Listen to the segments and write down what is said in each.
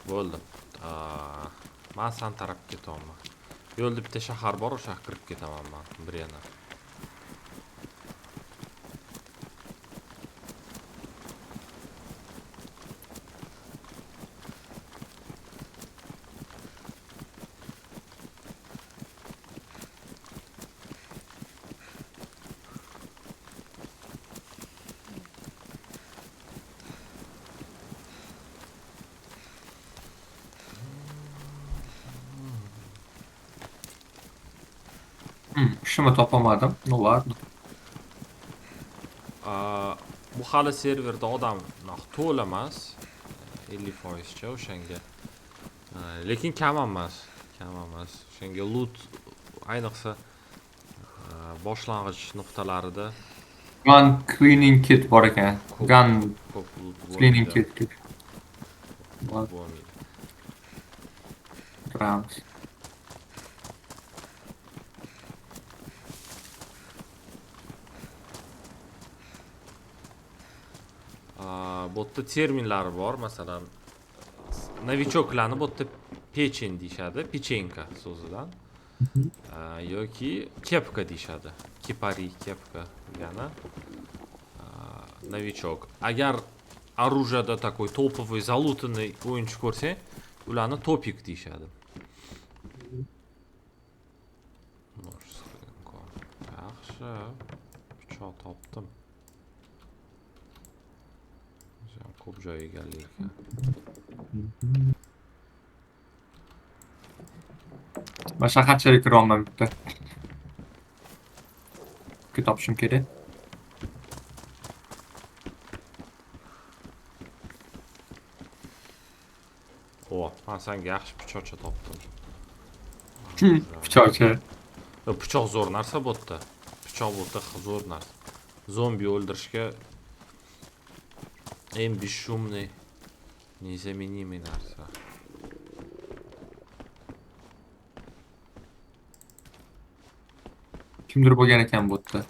Bo'ldi. Men san tarafga ketaman. Yo'lda bitta shahar bor, o'sha yoqqa kirib ketaman men. Bir yana. İşimi topamadım. Ne var? Bu hali serverda odam to'la emas. 50% o'shanga. Lekin kam emas. Kam emas. O'shanga loot ayniqsa boshlang'ich nuqtalarida Gun cleaning kit bor ekan. ko'p Gun ko'p loot cleaning bo'lmaydi. kit. Bor. Bo'lmaydi. Turamiz. Bu yerda terminlari bor, masalan, novichoklarni bu yerda pechen deyishadi, pechenka so'zidan. Yoki kepka deyishadi. Kipari kepka degani. Novichok. Agar оружиеda такой топовый залутанный o'yinchi ko'rsang, ularni topik deyishadi. Yaxshi. Pichoq topdim. Ko'p joy egallik ekan. Ben shaharchaga kira olmam bitta. Kit topishim kerak. Men senga yaxshi pichoqcha topdim. Pichoqcha. Pichoq zo'r narsa bu yerda. Pichoq bu yerda zo'r narsa. Zombi o'ldirishga eng бесшумный, незаменимый narsa. Kimdir bo'lgan ekan bu yerda.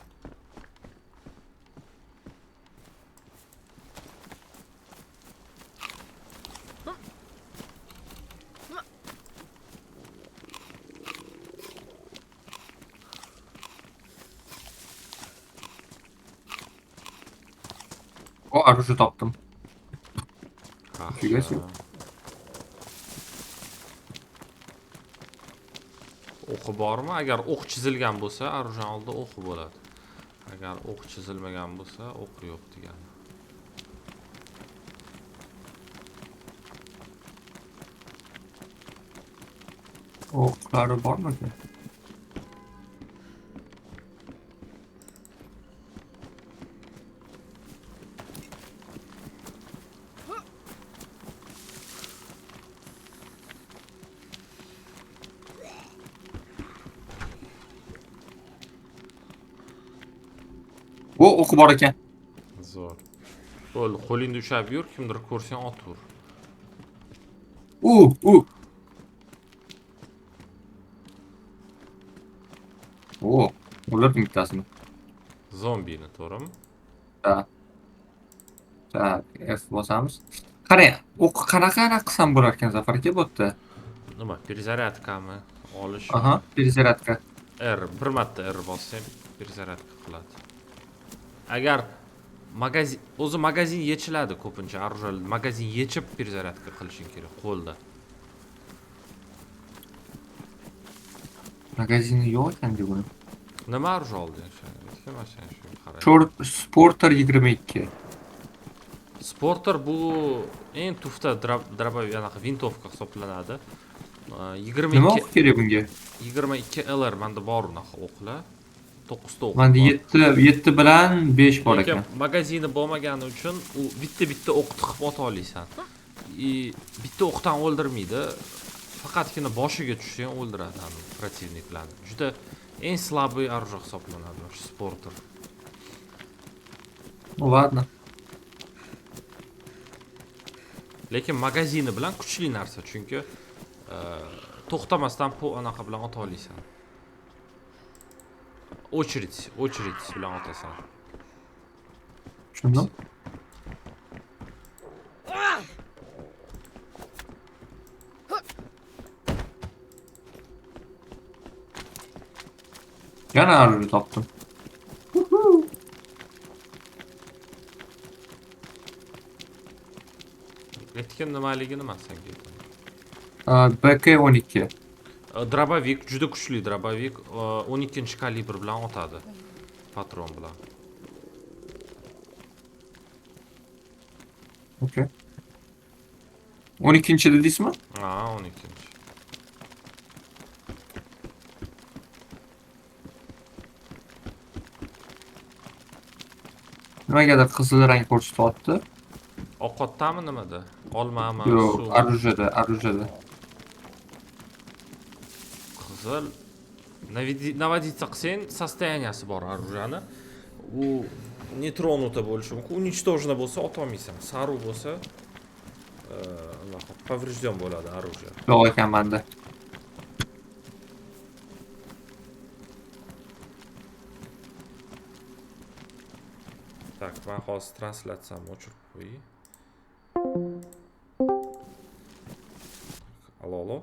O arıcı toptum. Yaxshi. O'qi bormi? Agar o'q chizilgan bo'lsa, arujani oldida o'qi bo'ladi. Agar o'q chizilmagan bo'lsa, o'qi yo'q degani. O'qlari bormi ki? O o'qi bor ekan. Zo'r. Bo'ldi, qo'lingda ushlab yur, kimdir ko'rsang ot ur. U. O, o'ldirdim bittasini. Zombini, to'g'rimi? Ha. Tak, F bosamiz. Qarang, o'qi qanaqa qilsam bo'lar ekan Zafar aka bu yerda? Nima, перезарядкami olish? Aha, перезарядка. Bir marta R bossang, перезарядка qiladi. Agar magazin yechiladi ko'pincha оружие, magazin yechib перезарядка qilishing kerak qo'lda. Magazini yo'q ekan deb buni. Nima оружие olding? Kim mashina shu qarang. Short Sporter 22. Sporter bu eng tufta droboviy anaqa vintovka hisoblanadi. Nima o'q kerak bunga? 22 LR menda bor unaqa o'qlar. 9 ta o'q. Menda 7 bilan 5 bor Lekin ekan. magazini bo'lmagani uchun u bitta o'q tiqib ota olasan. Bitta o'qdan o'ldirmaydi. Faqatgina boshiga tushsang o'ldiradi ham protivniklarni. Juda eng слабый оружие hisoblanadi shu Sporter. Ну ладно. Lekin magazini bilan kuchli narsa, chunki to'xtamasdan anaqa bilan ota olasan. Очередь bilan otasan. Tushundim. Yana arı topdim. Etkin nimaligi nima senga? BK-12. Drabovik, juda kuchli drabovik, 12-kalibr bilan otadi. Patron bilan. Okey. 12-chi dedingizmi? Ha, 12. Nimagadir qizil rang ko'rsatyapti? Ovqatdami nimada? Olmami, Yo'q, suvmi? оружиеda. Qizil. Наводиться qilsang, состоянияsi bor оружияni. U neutronota bo'lishi mumkin. Уничтожено bo'lsa otolmaysan. Saru bo'lsa, поврежден bo'ladi оружие. Yo'q ekan menda. Так, ben hozir translyatsiyamni o'chirib qo'yay. Alo.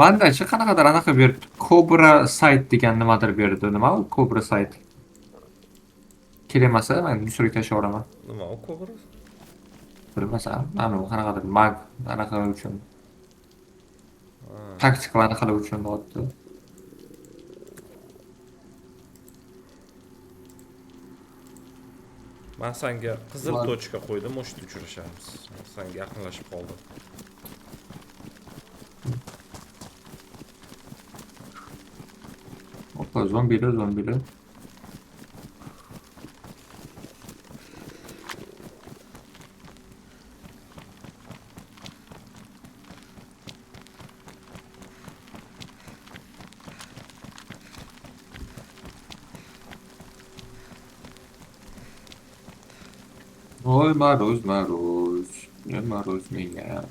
Manda-chi qanaqadir anaqa berdi. Cobra Site degan nimadir berdi. Nima u Cobra Site? Kerak emas-a, men mushrik tashlayveraman. Nima u Cobra? Bilmasam, mana bu qanaqadir mag anaqa uchun. Taktik anaqalar uchun bo'lyapti. Men senga qizil tochka qo'ydim, o'shni uchrashamiz. Senga yaqinlashib qoldim. Opa, zombilar. Oy Maruz, ne Maruz menga.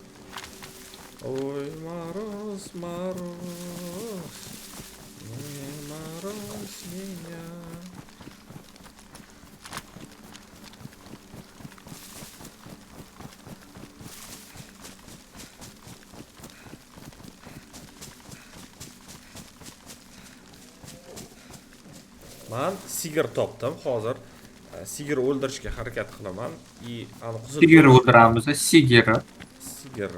Oy Maroz, Maroz. Ne Maroz menga. Men sigir topdim hozir. Sigir o'ldirishga harakat qilaman. Sigir o'ldiramiz, sigir. Sigir.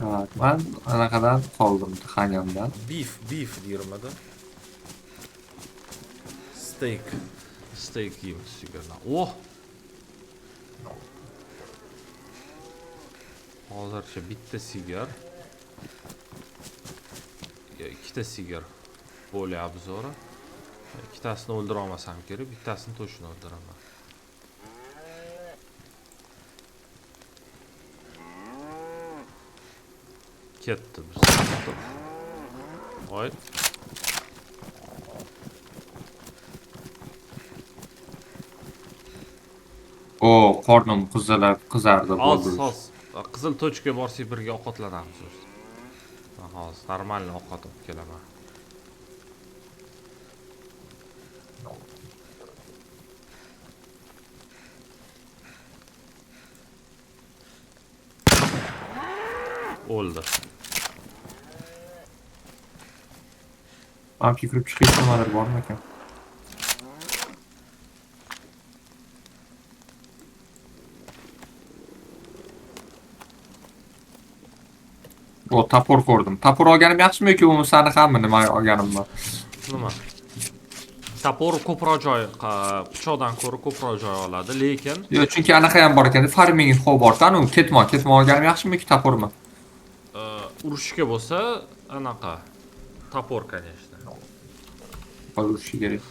Evet, ben anaqadan qoldim, Xanyamdan. Beef deyirmadi. Steak yeymiz sigirdan. Oh! Hozircha bitta sigir. Ikkita sigir bo'lyapti zo'ra. Ikkitasini o'ldira olmasam kerak, bittasini to'shini o'ldiraman. Ketdi biz. Voy. O, qornim qizardi bo'ldi. Hozir qizil tochkaga borsak birga ovqatlanamiz. Hozir normalniy ovqat olib kelaman. O'ldi. Amki kirib chiqish nimadir bormi ekan? O, tapor ko'rdim. Tapor olganim yaxshimi yoki bo'lmasani hammi nima olganimmi? Nima? Tapor ko'proq joy, pichoqdan ko'ra ko'proq joy oladi, lekin Yo'q, chunki anaqa ham bor ekan, farming bor-ku, ketmon olganim yaxshimi yoki tapormi? urushga bo'lsa, anaqa tapor, конечно. Urushi kerak.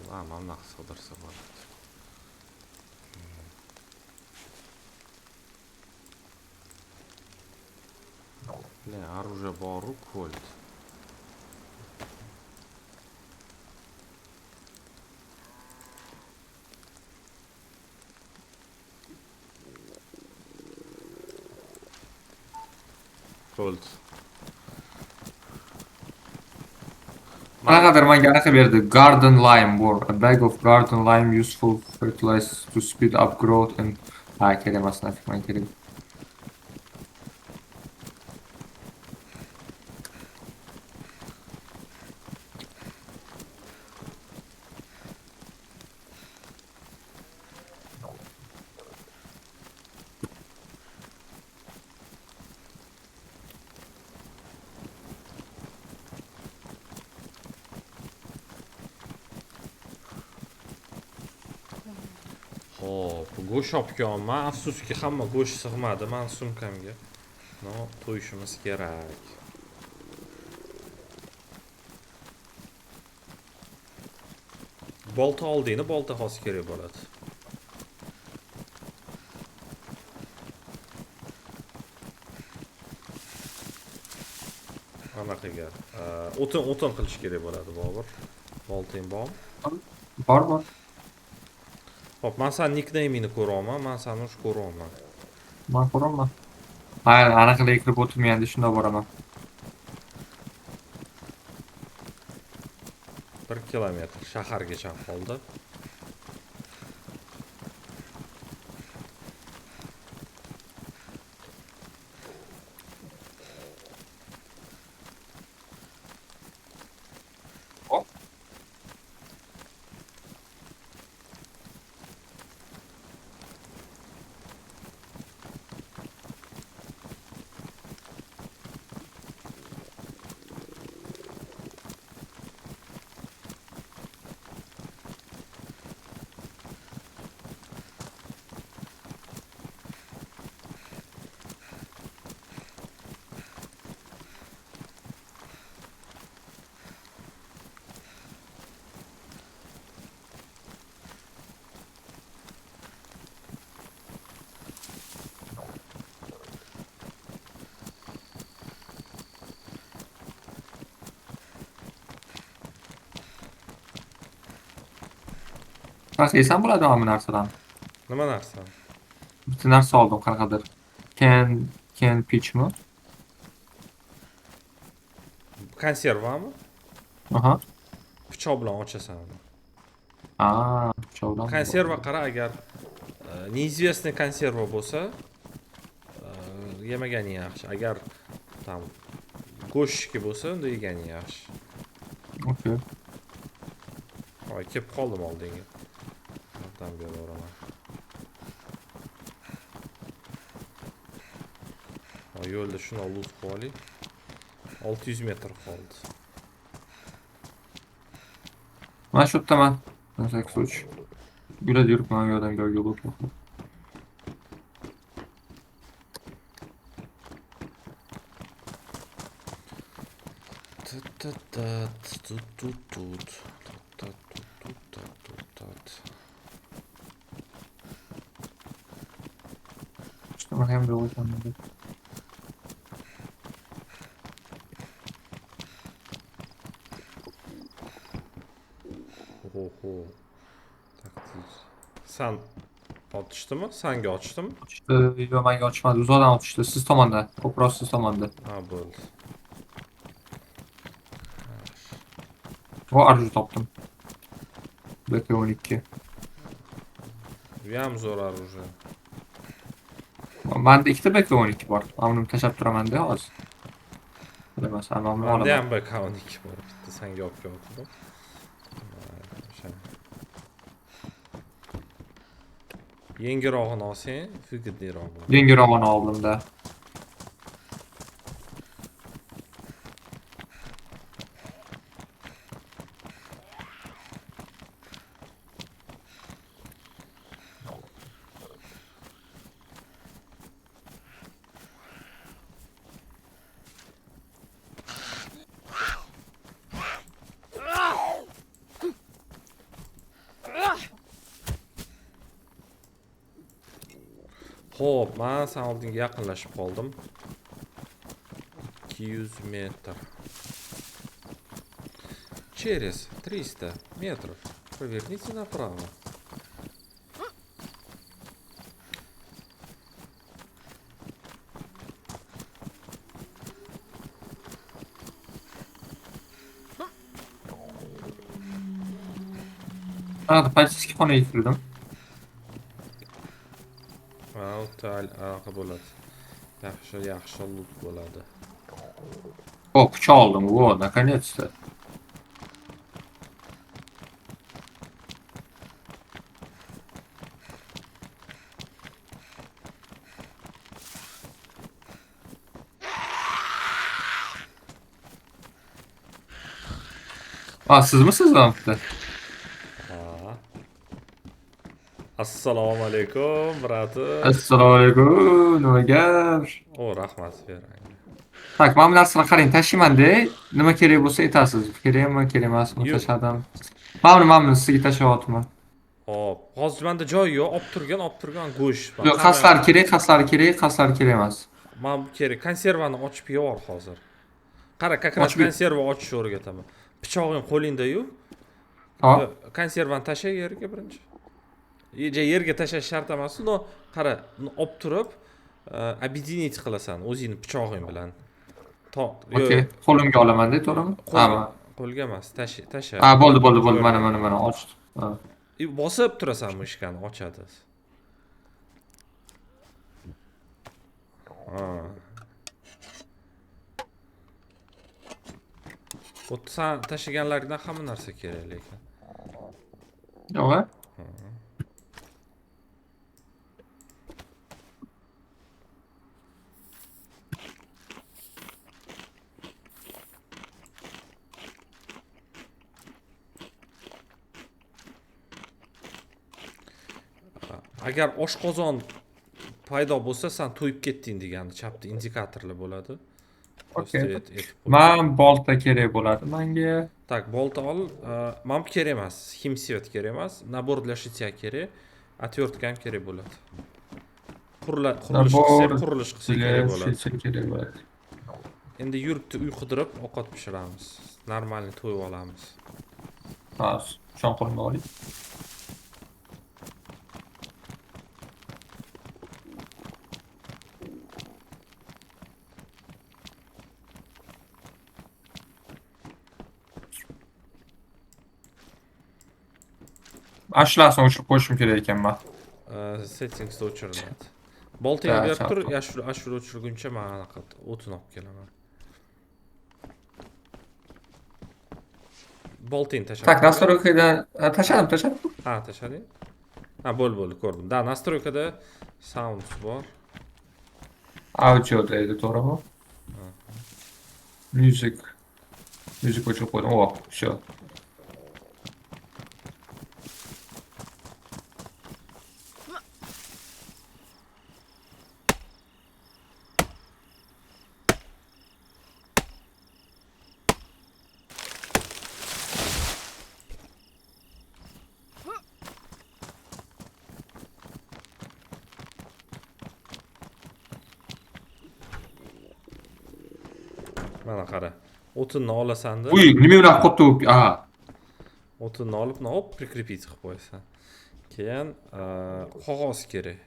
Mana bunaqa sig'dirsa bo'ladi. Ne, оружие boru, Colt. Colt. Qanaqadir menga anaqa berdi. Garden lime bor. A bag of garden lime useful fertilizer to speed up growth and kerak emas, nafik men kerak. Hop, go'sht olib kelganman. Afsuski hamma go'sht sig'madi men sumkamga. No, to'yishimiz kerak. Bolta oldingni, bolta hozir kerak bo'ladi. Anaqaga, o'tin qilish kerak bo'ladi, Bobur. Bolting bormi? Bor. Hop, men sen nickname'ini ko'ryapman, men seni ush ko'ryapman. Men ko'raman. Hayır, anaqaga kirib o'tirmayanda shunda boraman. 1 kilometr shahargacha qoldi. Hop. Nasıl yesem bo'ladi mana bu narsadan. Nima narsa? Bitta narsa oldim qanaqadir. Can pitch mi? Konservami? Aha. Pichoq bilan ochasan uni. Chovdan. Konserva qara, agar неизвестный konserva bo'lsa, yemagani yaxshi. Agar tam go'shtki bo'lsa, unda yegani yaxshi. Okey. Voy, kelib qoldim oldinga. Yordam beraman. Yo'lda shuni olib qo'yaylik. 600 metr qoldi. Mana shu yerdaman. 83. Yurib yuribman yo'ldan yo'l o'tib. İşte ben hem de o yüzden de. Oho. Taktik. Sen atıştımı? Senga açtım. İşte yo menga ochmadi. Uzoqdan o'tishdi. Siz tomonda. Ko'proq siz tomonda. Ha, bo'ldi. O arju topdim. BK12. Bu ham zo'r оружие. Menda ikkita BK12 bor. Men buni tashlab turaman-da hozir. Emas, men buni Menda olaman. ham BK12 bor. Bitta senga olib keldim. Yengirog'ini olsang, fo'gidliroq bo'ladi. Yengirog'ini oldim-da. Xo'p, men sen oldinga yaqinlashib qoldim. 200 метр. Через 300 метров поверните направо. Anaqa politsiyaskiy xonaga kirdim. Anaqa bo'ladi. Yaxshi loot bo'ladi. O, pichoq oldim. Во, наконец-то. Sizmisiz lan bitta? Assalomu alaykum, bratim. Assalomu alaykum. Nima gap? O, rahmat berang. Tak, mana bu narsalarni qarang, tashlayman-da. Nima kerak bo'lsa aytasiz. Kerakmi, kerak emasmi, Yo'q. tashladim. Mana buni sizga tashlayapman. Hop, hozir menda joy yo'q, olib turgan go'sht. Yo'q, qaslari kerak, qaslari kerak emas. Men bu kerak. Konservani ochib yeyver hozir. Qara, как раз konserva ochishni o'rgataman. Pichog'ing qo'lingda-yu. Hop. Konservani tasha yerga birinchi. Yerga tashlash shart emas, uni qara, uni olib turib, объединить qilasan o'zingni pichog'ing bilan. Okey, qo'limga olaman-da, to'g'rimi? Qo'lga emas, tasha. Bo'ldi. Mana ochdim. Bosib turasan mushkani ochadi. Bu sen tashiganlardan hamma narsa kerak lekin. Yo'q. Agar oshqozon paydo bo'lsa, sen to'yib ketding degani chapda indikatorlar bo'ladi. Okey. Men bolta kerak bo'ladi menga. Tak, bolta ol. Mam kerak emas, химсвет kerak emas, nabor для шитья kerak, отвертка ham kerak bo'ladi. Qurilish qilsa kerak bo'ladi. Endi yuribdi uy qidirib ovqat pishiramiz. Normalniy to'yib olamiz. Shon qo'limga oling. Ashlasini o'chirib qo'yishim kerak ekan men. Settingsda o'chiriladi. Boltani berib tur, ashula o'chirguncha men anaqa o'tin olib kelaman. Boltani tashlab. Tak, настройкада tashladim. Tashlading? Bo'ldi, ko'rdim. Da, настройкада sound bor. Audio deydi, to'g'rimi? Music o'chirib qo'ydim. O, shu. Mana qara. O'tinni olasan-da. Uy, nima bilan qotib? O'tinni olib, prikрепить qilib qo'yasan. Keyin qog'oz kerak.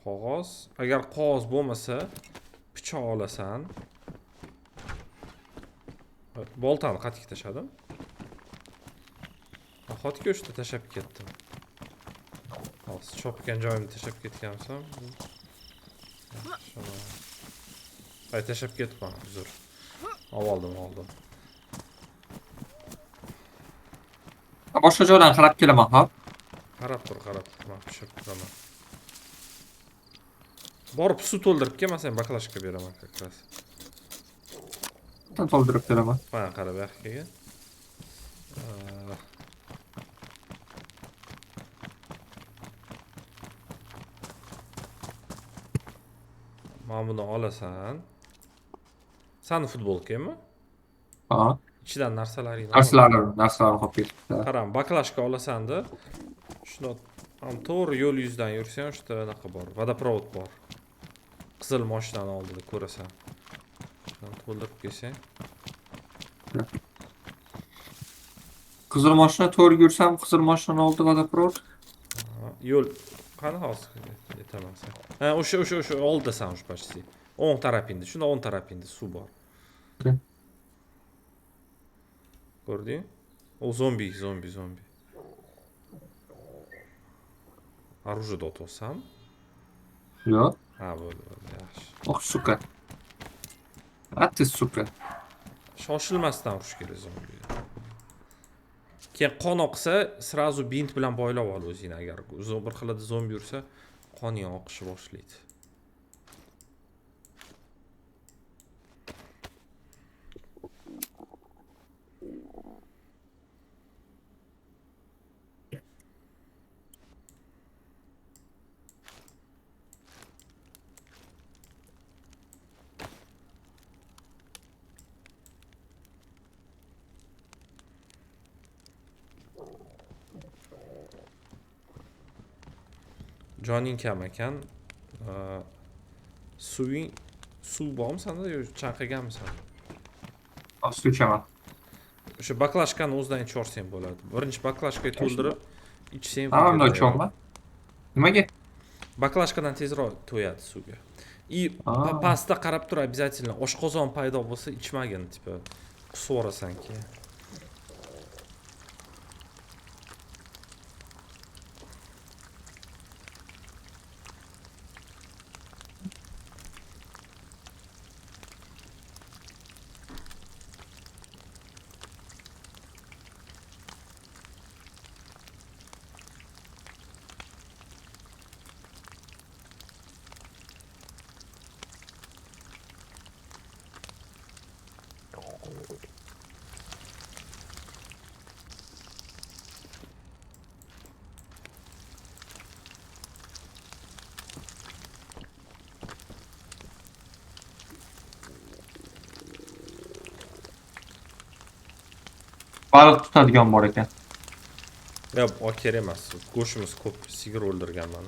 Qog'oz, agar qog'oz bo'lmasa, pichoq olasan. Boltani qattiq tashladim. Xot go'shtni tashlab ketdim. Hozir chopgan joyimni tashlab ketgansan. Tashlab ketma, uzr. Oldim. Boshqa joydan qarab kelaman, ha? Qarab tur, men pishirib turaman. Borib suv to'ldirib kelmasang, baklashka beraman как раз. To'ldirib kelaman. Mana qara bu yoqqa. Mana buni olasan. Sani futbolkami? Ha. İchidan narsalaring. Narsalar qolib ketibdi. Qaram, baklashka olasan-da. Shuni to'g'ri yo'l yuzidan yursang, shunda anaqa bor. Vodoprovod bor. Qizil mashinani oldida ko'rasan. to'ldirib kelsang. Qizil mashina to'g'ri yursam, qizil mashina oldi vodoprovod. Yo'l qani hozir yetaman sen. Ha, o'sha oldisan ush почти. O'ng tarafingda, shunda o'ng tarafingda suv bor. Ko'rding? O zombi. Оружие otyapsan? Yo'q. Ha, bo'ldi, yaxshi. Oh, suka. A ты, suka. Shoshilmasdan urish kerak zombiga. Keyin qon oqsa, srazu bint bilan boylab ol o'zingni agar bir xilda zombi ursa, qoning oqishi boshlaydi. Joning kam ekan. Suv bormi sanda yo chanqaganmisan? Suv ichaman. O'sha baklashkani o'zidan ichorsang bo'ladi. Birinchi baklashkaga to'ldirib ichsang Tamam da videoda ichaman. Nimaga? baklashkadan tezroq to'yadi suvga. И pastda qarab tur обязательно. Oshqozon paydo bo'lsa ichmagin, tipa qusib yuborasan keyin. Baliq tutadigan bor ekan. Yo'q, o kerak emas. Go'shtimiz ko'p, sigir o'ldirganman.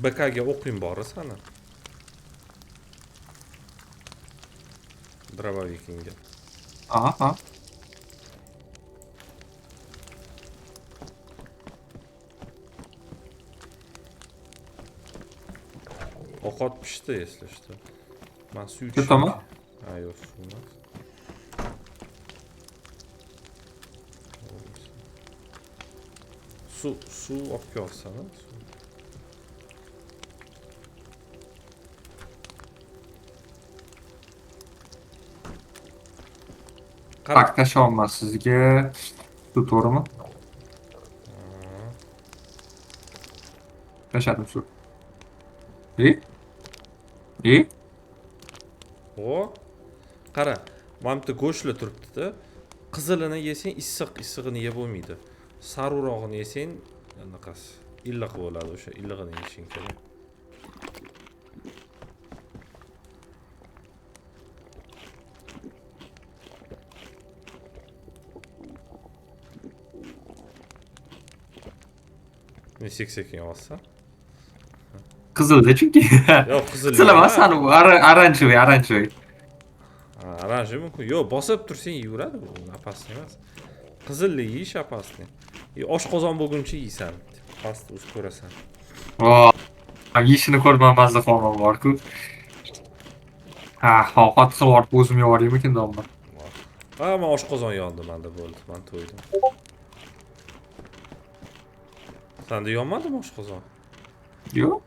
BK'ga o'qing bor sana. Dravovigingga. Aha. Ovqat pishdi, если что. Men suv Yutaman? Ha, yo'q, suv emas. Suv olib kelsan-a? Tak, tashlolmas sizga. Suv to'g'rimi? Tashladim suv. O, qara, mana bitta go'shtlar turibdi-da. Qizilini yesang issig'ini yeb bo'lmaydi. Sarurog'ini yesang, anaqasi illiq bo'ladi, o'sha illig'ini yeyishing kerak. Ne sekin olsa? Qizilda chunki. Yo'q, qizil Qizil emas, emas. ani bu oranjoviy. Oranji mumkin. Yo'q, bosib tursang yuradi bu, opasniy emas. Qizilni yeyish opasniy. Oshqozon bo'lguncha yeysan. Pastni o'zi ko'rasan. Vo, yeyishini ko'rman mazza qolman bor-ku. Ha, ovqat qilib orib o'zim yo'g'oraymikin domla. Ha, men oshqozon yondi menda bo'ldi. Men to'ydim. Senda yonmadimi oshqozon? Yo'q.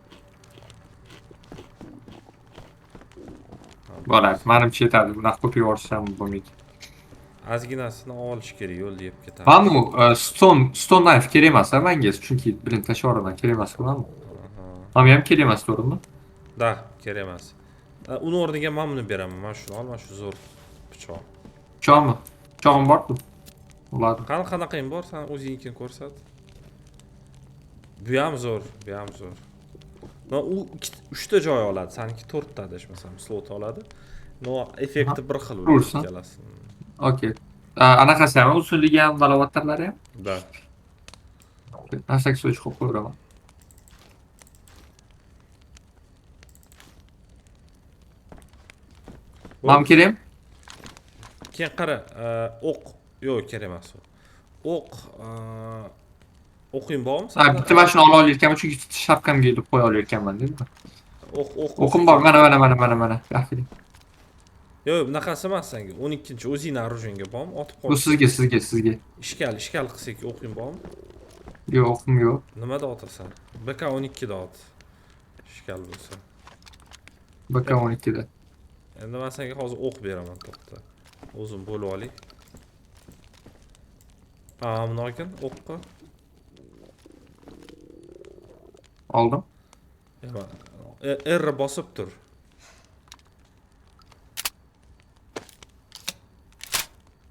Bo'ladi, menimcha yetadi. Bunaqa ko'p yo'g'orisham bo'lmaydi. Ozginasini olish kerak, yo'lda yeb ketadi. Mana bu stone knife kerak emas menga, chunki bilan tashlaverman, kerak emas bu. Mana ham kerak emas, to'g'rimi? Da, kerak emas. Uni o'rniga men buni beraman. Men shuni ol, men shu zo'r pichoq. Pichoqmi? Pichog'im bor-ku. Bo'ladi. Qanaqayim bor, sen o'zingnikini ko'rsat. Bu ham zo'r, bu ham zo'r. No, u 3 ta joy oladi, seniki 4 ta adashmasam slot oladi. No, effekti bir xil Ursa. ikkalasi. Okey. Anaqasi ham, usulligi ham, balovattarlari ham. Da. Hashtag so'ch qo'yib qo'yaman. Mam kerak? Keyin qara, o'q. Yo'q, kerak emas u. O'q, o'qing bormi? Bitta mana shuni olayotganman, chunki shapkamga ilib qo'ya olayotganman dedi. O'q. O'qim bor, mana. Yaxshi. Yo'q, bunaqasi emas senga. 12-chi o'zingni orужиеңga bormi? Otib qol. Bu sizga. Ishkal qilsak o'qing bormi? Yo'q, o'qim yo'q. Nimada otasan? BK12 da ot. Ishkal bo'lsa. BK12 da. Endi men senga hozir o'q beraman, to'xta. O'zim bo'lib olay. Buni olgin, o'qqa. Oldim. R bosib tur.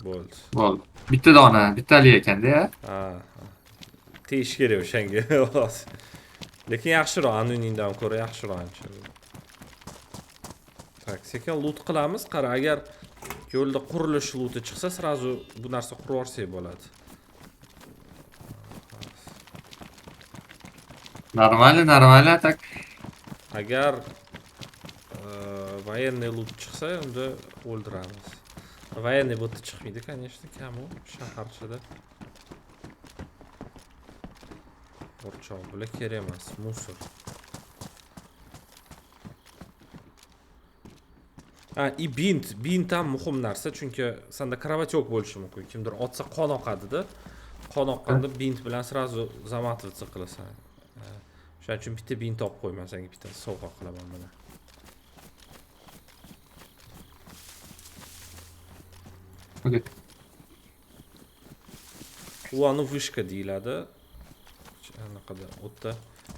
Bo'ldi. Bitta dona, bittali ekanda, Ha. Tegish kerak o'shanga. Lekin yaxshiroq, anonimdan ko'ra yaxshiroq ancha. Tak, sekin loot qilamiz. Qara, agar yo'lda qurilish looti chiqsa, srazu bu narsa qurib olsak bo'ladi. Нормально, так. Agar военный loot chiqsa, unda o'ldiramiz. Военный bo'tda chiqmaydi, конечно, kam u shaharchada. O'rchoq bular kerak emas, musor. Bint ham muhim narsa, chunki senda kravatyok bo'lishi mumkin. Kimdir otsa qon oqadi-da. Qon oqqanda bint bilan srazu zamatvica qilasan. Shuning uchun bitta bint olib qo'yman, senga bitta sovg'a qilaman mana. Okey. U uni vishka deyiladi. Anaqada o'tda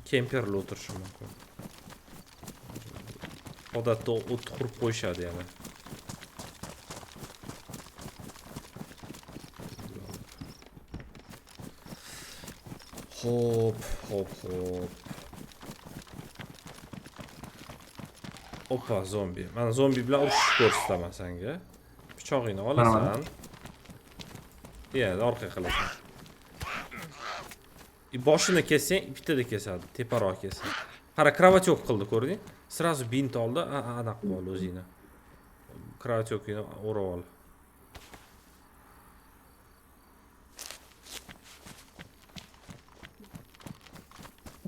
kemperli o'tirishi mumkin. Odatda o't qurib qo'yishadi yana. Hop. Opa, zombi. Mana zombi bilan urushni ko'rsataman senga. Pichog'ingni olasan. Orqa qilasan. Boshini kessang, bittada kesadi, teparoq kesadi. Qara, kravatyok qildi, ko'rding? Srazu bint oldi, anaqa bo'ldi o'zingni. Kravatyokini o'rab ol.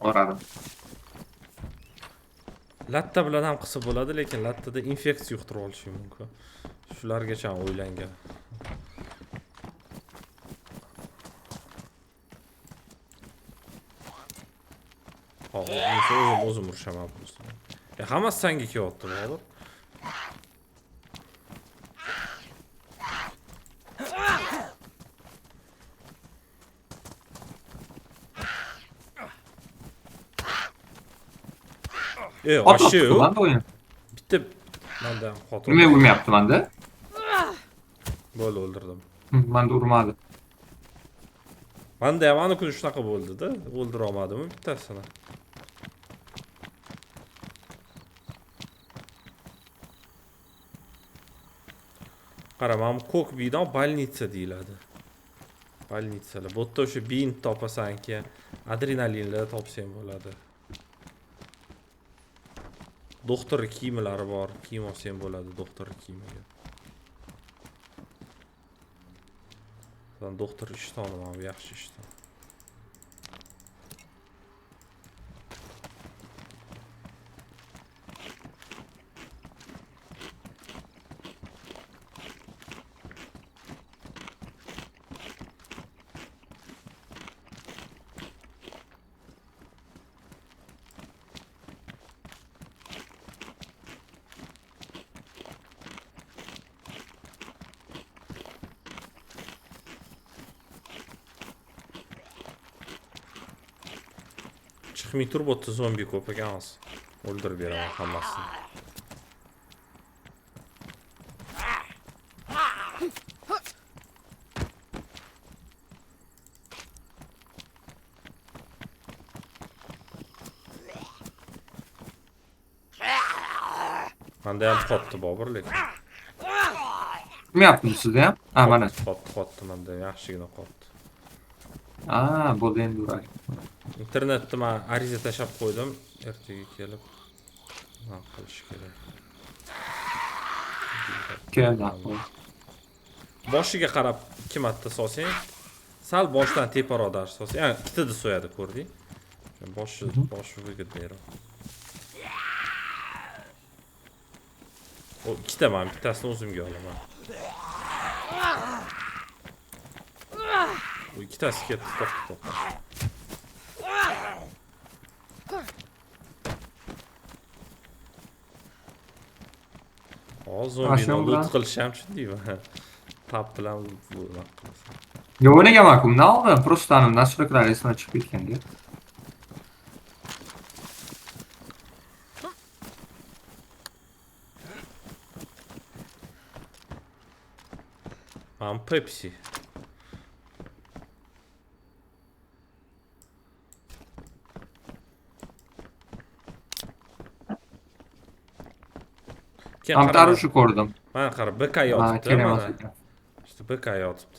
O'radim. Latta bilan ham qilsa bo'ladi, lekin lattada infeksiya yuqtirib olishi mumkin. Shulargacha o'ylangan. O'zim urishaman bo'lsin. Hammasi senga kelyapti, hozir. Oshyo. Bitta menda ham xotin. Nima urmayapti menda? Bo'ldi, o'ldirdim. Menda urmadi. Menda ham ana kun shunaqa bo'ldi-da, o'ldira olmadimmi bittasini. Qara, mana ko'k bino больница deyiladi. Больницаlar. Bu yerda o'sha bint topasanki, adrenalinlar topsang bo'ladi. Doktor kiyimlari bor, kiyim olsang bo'ladi doktor kiyimiga. Sen doktor ishtoni mana bu yaxshi ishton. Chiqmay turib o'tdi zombi ko'p ekan hozir. O'ldirib beraman hammasini. Manda ham qotdi Bobur lekin. Nima yaptınız sizde ya? Ha mana. Qotdi manda yaxshigina qotdi. Aa, bo'ldi endi uray. Internetda men ariza tashlab qo'ydim, ertaga kelib nima qilish kerak. Keldi. Boshiga qarab 2 marta solsang, sal boshdan teparoq solsang, ya'ni ikkitada so'yadi, ko'rding? Boshi vigidmayroq. O ikkita men bittasini o'zimga olaman. Bu ikkitasi ketdi, to'xta. Zombini loot qilish ham shundaymi? Tap bilan nima qilasan? Я o'ynaganman kumdan oldin, просто nashriklar esimdan chiqib ketganga. Pepsi. Tam taruşu ko'rdim. Mana qara, BK yotibdi mana. İşte BK yotibdi.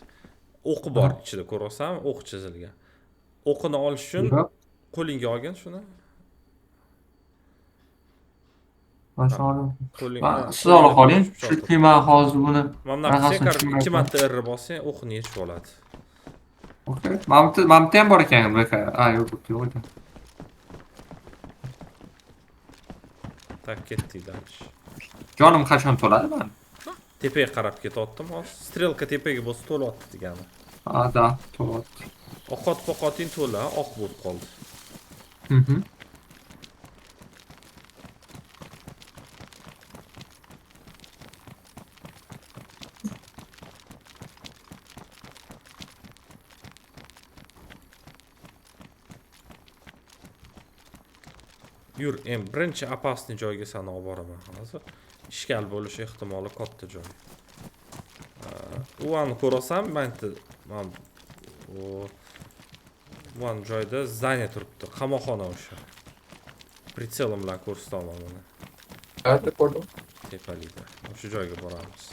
O'qi bor ichida, ko'ryapsanmi? O'q chizilgan. O'qini olish uchun qo'lingga olgin shuni. Maşallah. Siz ola qoling. Chunki men hozir buni mana bu 2 marta R bossang, o'qni yechib oladi. Okay. Mamta ham bor ekan BK. Yo'q ekan. Tak ketdi dalish. Jonim qachon to'ladi men? Tepaga qarab ketyaptim hozir. Strelka tepaga bo'lsa to'lyapti degani. Da, to'lyapti. Ovqat-poqating to'la, oq bo'lib qoldi. Yur, birinchi opasniy joyga seni olib boraman hozir. Ishkal bo'lish ehtimoli katta joy. U ani ko'rasam, men o joyda zdaniya turibdi, qamoqxona o'sha. Pritselim bilan ko'rsataman buni. Qayerda ko'rdim? Tepalikda. O'sha joyga boramiz.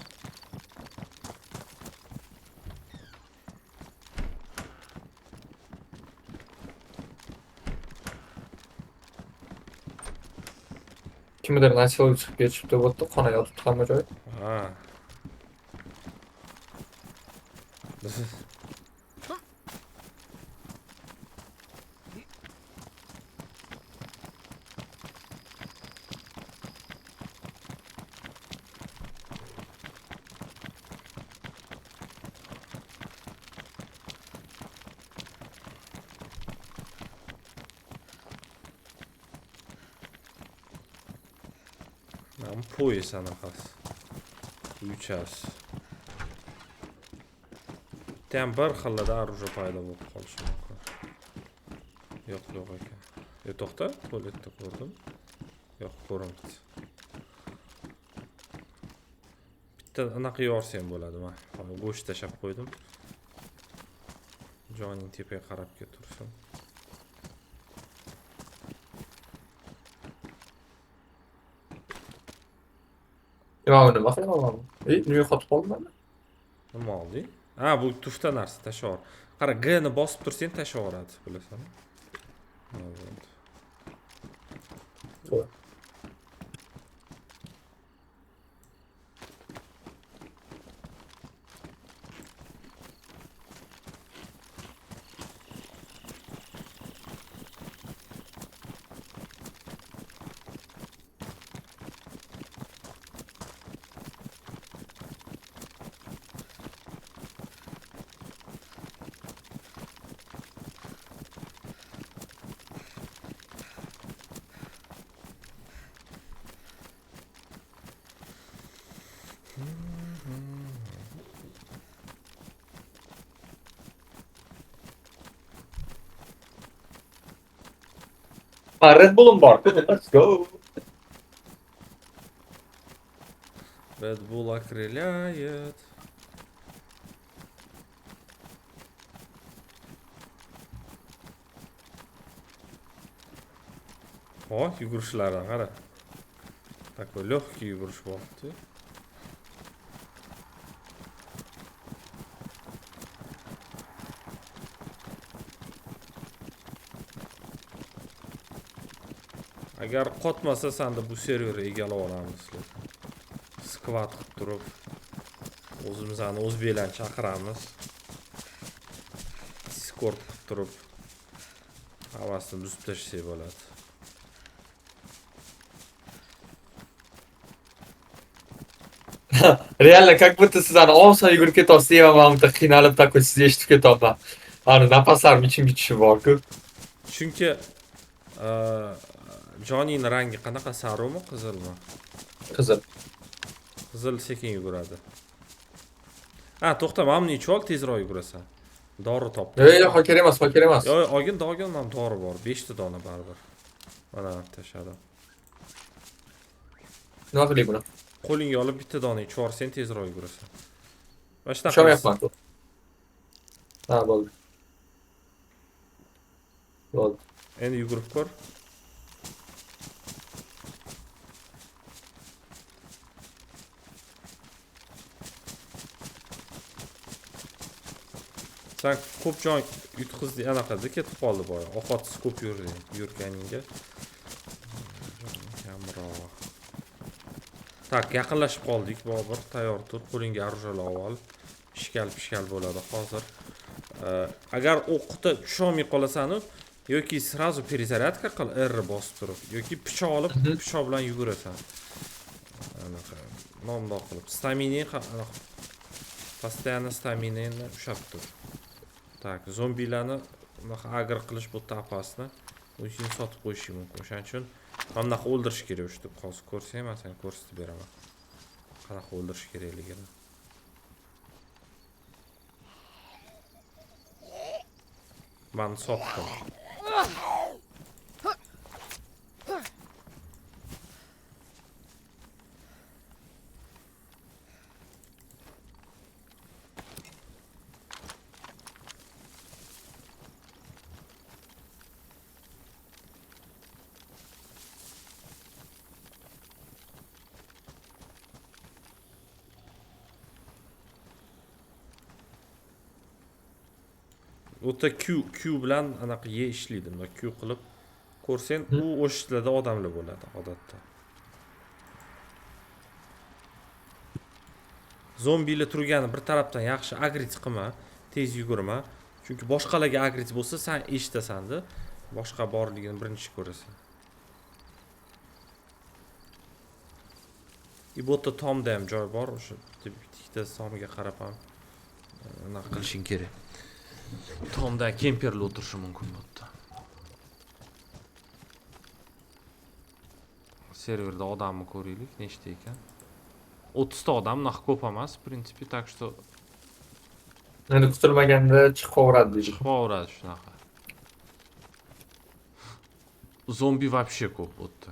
Kimdir nasıl chiqib ketibdi, o'tdi, xona yotibdi hamma joy. Poyez anaqasi. Uchasi. Tam bir xillada orужие paydo bo'lib qolishi mumkin. Yo'q ekan. To'xta, tualetda ko'rdim. Yo'q, ko'rinmadi. Bitta anaqa yorsam bo'ladi men. Go'sht tashab qo'ydim. Joning tepaga qarab ketursin. Nima qilaman? Nima yo'qotib qoldim? Nima oldi? Bu tufta narsa tashor. Qara, G ni bosib tursang tashlab yuboradi, bilasanmi? Mana bo'ldi. Red Bull'um var. Let's go. Red Bull окрыляет. O, yugurishlardan qara. Такой легкий yugurish bo'pti. Agar qotmasa, senda bu serverni egallab olamiz. Squad qilib turib, o'zimizni o'zbeklarni chaqiramiz. Discord qilib turib, havasini buzib tashlasak bo'ladi. Реально, как будто sizlarni oson yugurib ketyapsiz, va men bitta qiynalib такой sizni eshitib ketyapman. Ani nafaslarim ichimga tushib bor-ku. Chunki Johnny'ning rangi qanaqa, sarimi, qizilmi? Qizil. Qizil sekin yuguradi. Ha, to'xta, mana buni ichib ol, tezroq yugurasan. Dori topdim. Yo'q, kerak emas, kerak emas. Yo'q, olgin, mana dori bor. 5 ta dona baribir. Mana tashladim. Nima qiling buni? Qo'lingga olib bitta dona ichib yuborsang tezroq yugurasan. Mana shunaqa. Ishomayapman. Ha, bo'ldi. Bo'ldi. Endi yugurib ko'r. Sen ko'p jon yutqizdi, anaqada ketib qoldi boya. Ovqatsiz ko'p yurganingga. Kamroq. Tak, yaqinlashib qoldik, Bobur. Tayyor tur, qo'lingga arjala ol. Pishkal bo'ladi hozir. Agar o'qda tusholmay qolasan, yoki srazu перезарядка qil, R bosib turib, yoki pichoq olib, pichoq bilan yugurasan. Anaqa nomdoq qilib. Stamina anaqa. Постоянно staminani ushlab tur. Tak, zombilarni agr qilish bu tapasni o'zing sotib qo'yish mumkin. O'shaning uchun mana bunaqa o'ldirish kerak o'sha deb hozir ko'rsang, men senga ko'rsatib beraman. Qanaqa o'ldirish kerakligini. Men sotdim. O'ta Q bilan anaqa ye ishlaydi. Bunda Q qilib ko'rsang, u o'shlarda odamlar bo'ladi odatda. Zombilar turgani bir tarafdan yaxshi agrit qilma, tez yugurma. Chunki boshqalarga agrit bo'lsa, sen eshitasan-da, boshqa borligini birinchi ko'rasan. Ibotda tomda ham joy bor, o'sha bitta tomga qarab ham anaqa qilishing kerak. Tomda kemperli o'tirishi mumkin bo'pti. Serverda odamni ko'raylik, nechta ekan. 30 ta odam, naq ko'p emas, в принципе, так что Endi kutilmaganda chiqib qo'radi deydi. chiqaveradi shunaqa. Zombi вообще ko'p bo'pti.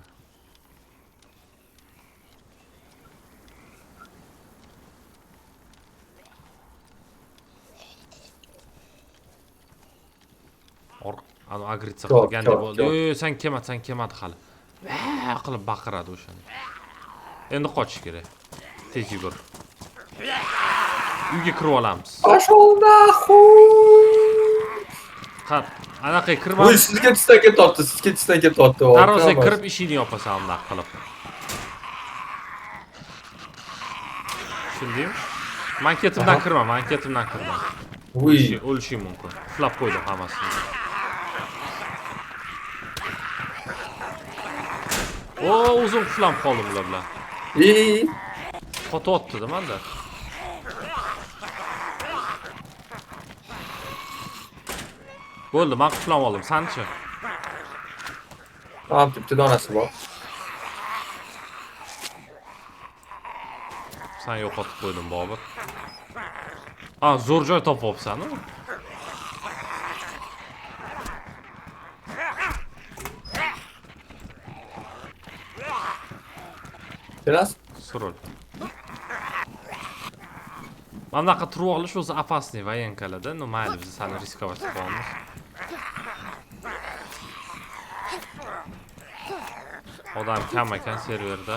Ana agritsa qilganda bo'ldi. Yo'q, sen kelmadi hali. Va qilib baqiradi o'shani. Endi qochish kerak. Tez yugur. Uyga kirib olamiz. Pashol nahuy! Anaqa kirma. Voy, sizga tishdan ketyapti, sizga tishdan ketyapti. Darvozaga kirib ishingni yopasan unday qilib. Tushundingmi? Men ketimdan kirma, men ketimdan kirma. Voy, O'lishing mumkin. Uxlab qo'ydim hammasini. O'zim uxlab qoldim ular bilan. Qotyapti-da menda. Bo'ldi, men uxlab oldim. Sanchi? Tamam, bitta donasi bor. Sen yo'qotib qo'yding, Bobur. Zo'r joy topyapsan-ku. Kelas? Surul. Mana bunaqa turib olish o'zi опасный военкалada. No mayli, biz seni riskovat qilamiz. Odam kam ekan serverda.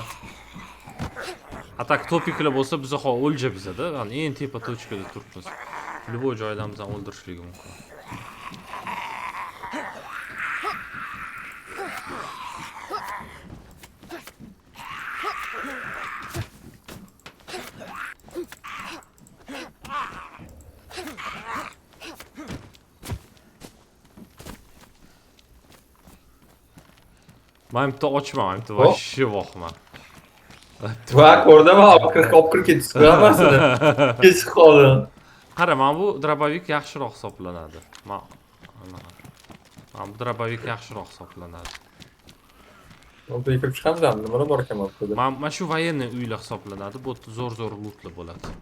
Atak topiklar bo'lsa biz o'lja bizada. Yani eng tepa точкада turibmiz. Любой joydan bizani o'ldirishligi mumkin. Men bitta ochman, bitta voshshi boqman. Va, ko'rdimmi? Olib ketdi. Hammasini. Kechib qoldim. Qara, men bu drabovik yaxshiroq hisoblanadi. Men bu drabovik yaxshiroq hisoblanadi. Unda kirib chiqamizmi? Nima bor ekan bu? Men shu военный uylar hisoblanadi. Bu zo'r lootlar bo'ladi.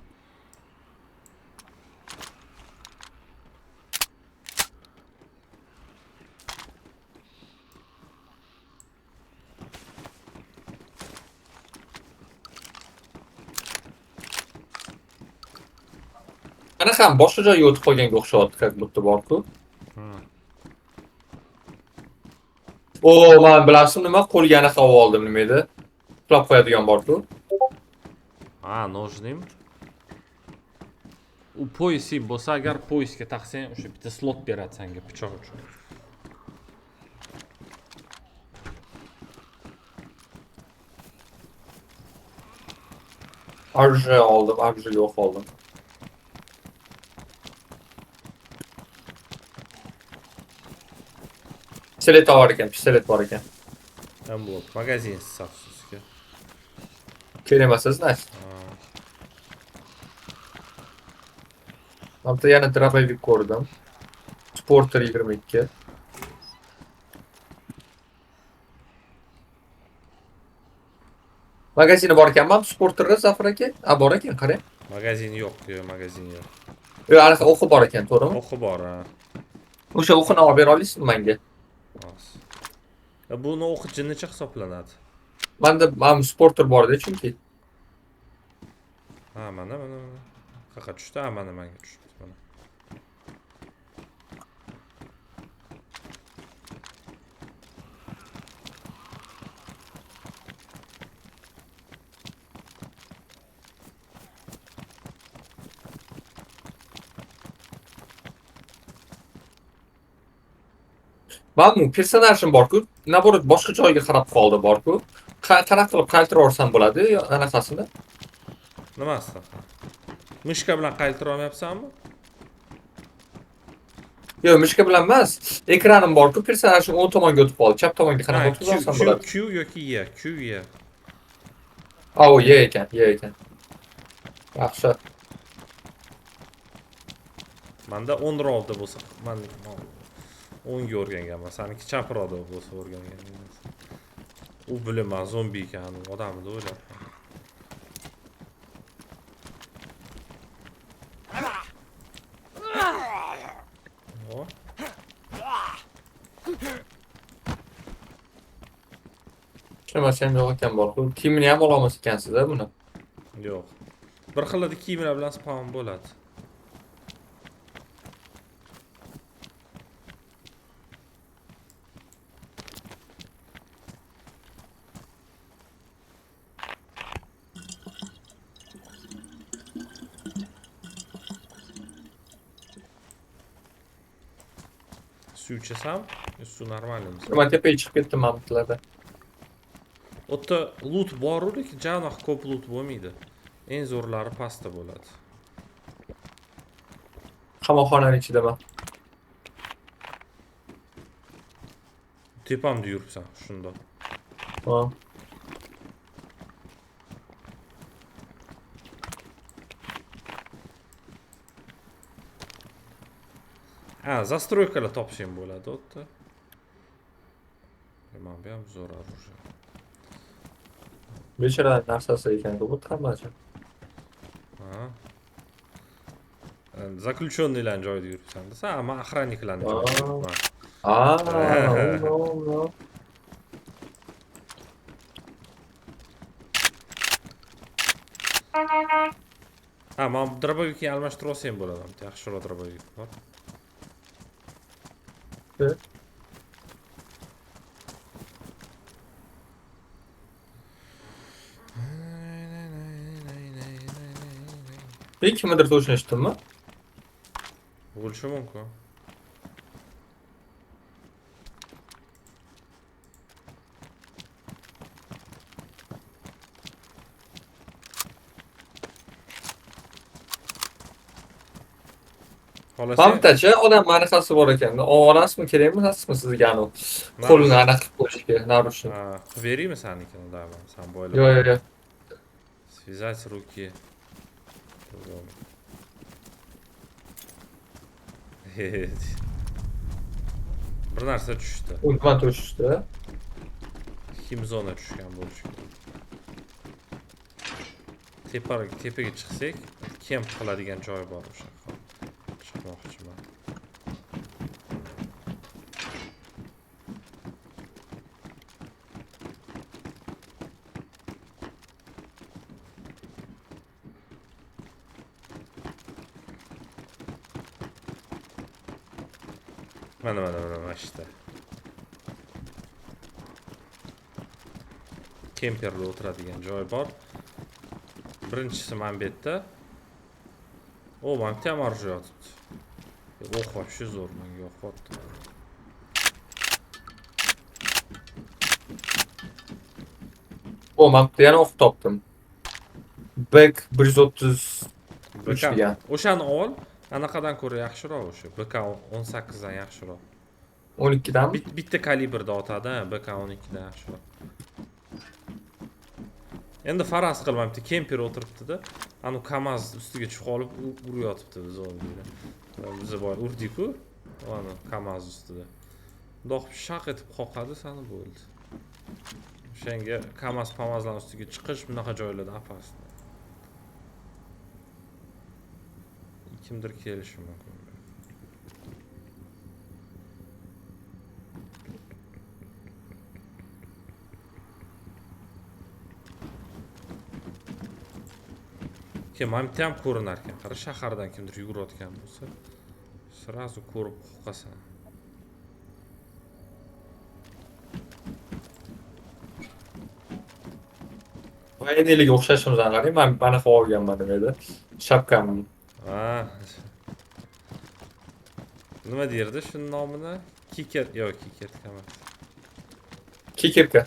Ana ham boshqa joyga o'tib qolganga o'xshyapti, как будто bor-ku. Men bilasizmi nima? Qo'lga anaqa oldim, nima edi? Uxlab qo'yadigan bor-ku. Nojnim. U poyesing bo'lsa, agar poyesga taqsang, o'sha bitta slot beradi senga pichoq uchun. Arja oldim, arja yo'q oldim. Pistolet bor ekan, pistolet bor ekan. Ham bu magazin afsuski. Kerak emas, значит. Mana yana drabovik ko'rdim. Sporter 22. Magazini bor ekanmi? Sporterda Zafar aka? Bor ekan, qarang. Magazin yo'q, magazin yo'q. Anaqa o'qi bor ekan, to'g'rimi? O'qi bor, ha. O'sha o'qini olib bera olasizmi menga? Buni o'qi jinnicha hisoblanadi. Menda sporter bor-da chunki. Mana. Qaqa tushdi, mana menga tushdi. Mana. Men personajim bor-ku, naborot boshqa joyga qarab qoldi bor-ku. Qanaqa qilib qaytarib olsam bo'ladi anaqasini? Nimasi? Mishka bilan qaytara olmayapsanmi? Yo'q, mishka bilan emas. Ekranim bor-ku, personajim o'ng tomonga o'tib qoldi. Chap tomonga qanaqa o'tib olsam bo'ladi? Q yoki Y, Q Y. O, Y ekan, Y ekan. Yaxshi. Menda o'nroqda bo'lsa, meniki o'ngga o'rganganman. Seniki chaproqda bo'lsa o'rganganman. U bilaman, zombi ekan, odamni o'ylab. Tushunmasam yo'q ekan bor-ku. Kiyimini ham ololmas ekansiz-da buni. Yo'q. Bir xilda kiyimlar bilan spawn bo'ladi. suv ichsam, suv normalmi? Men tepaga chiqib ketdim mamutlarda. U yerda loot bor, lekin janoq ko'p loot bo'lmaydi. Eng zo'rlari pastda bo'ladi. Qamoqxonaning ichidaman. Tepamda yuribsan, shundoq. Ha. Ha, застройкаlar topishim bo'ladi u yerda. Mana bu ham zo'r оружие. Bechara narsasi ekan bu hammacha. Ha. Заключенныйlarning joyida yuribsan. Sen men охранникlarning joyida yuribman. No. Ha, men dробовикni almashtirib olsam bo'ladi. Yaxshiroq dробовик bor. Bir kimdir to'shini eshitdimmi? Bo'lishi mumkin. Mamtachi odam manaqasi bor ekan. Olasizmi, kerakmi, emasmi sizga anu? Qo'lini aniq qilib qo'yishga, narushni. Ha, qilib beraymi senikini, da'vo. Sen bo'ylab. Yo'q. Связать руки. Bir narsa tushdi. Nima tushdi? Himzona tushgan bo'lishi kerak. Tepaga chiqsak, kemp qiladigan joy bor o'sha. Chiqmoqchiman. Mana işte. Kemperda o'tiradigan joy bor. Birinchisi mana bu yerda. O, mana bu ham orju yotibdi. O'q вообще zo'r menga yoqyapti. O, men yana o'q topdim. Bek 133 degan. O'shani ol. Anaqadan ko'ra yaxshiroq o'sha. BK18 dan yaxshiroq. 12 dan? Bitta kalibrda otadi, BK12 dan yaxshiroq. Endi faraz qilmabdi, kemper o'tiribdi-da. Anu KAMAZ ustiga chiqib olib uryotibdi biz o'rniga. Biz boy urdik-ku. Ana KAMAZ ustida. Do'q shaq etib qoqadi, sani bo'ldi. O'shanga KAMAZ ustiga chiqish bunaqa joylarda apasda. Kimdir kelishi mumkin. Mana bu ham ko'rinar ekan. Qara, shahardan kimdir yugurayotgan bo'lsa, srazu ko'rib qo'rqasan. Vayniliga o'xshashimizdan qarang, men bunaqa olganman edi. Shapkamni. Ha. Nima derdi shuning nomini? Kiket emas. Kikirka.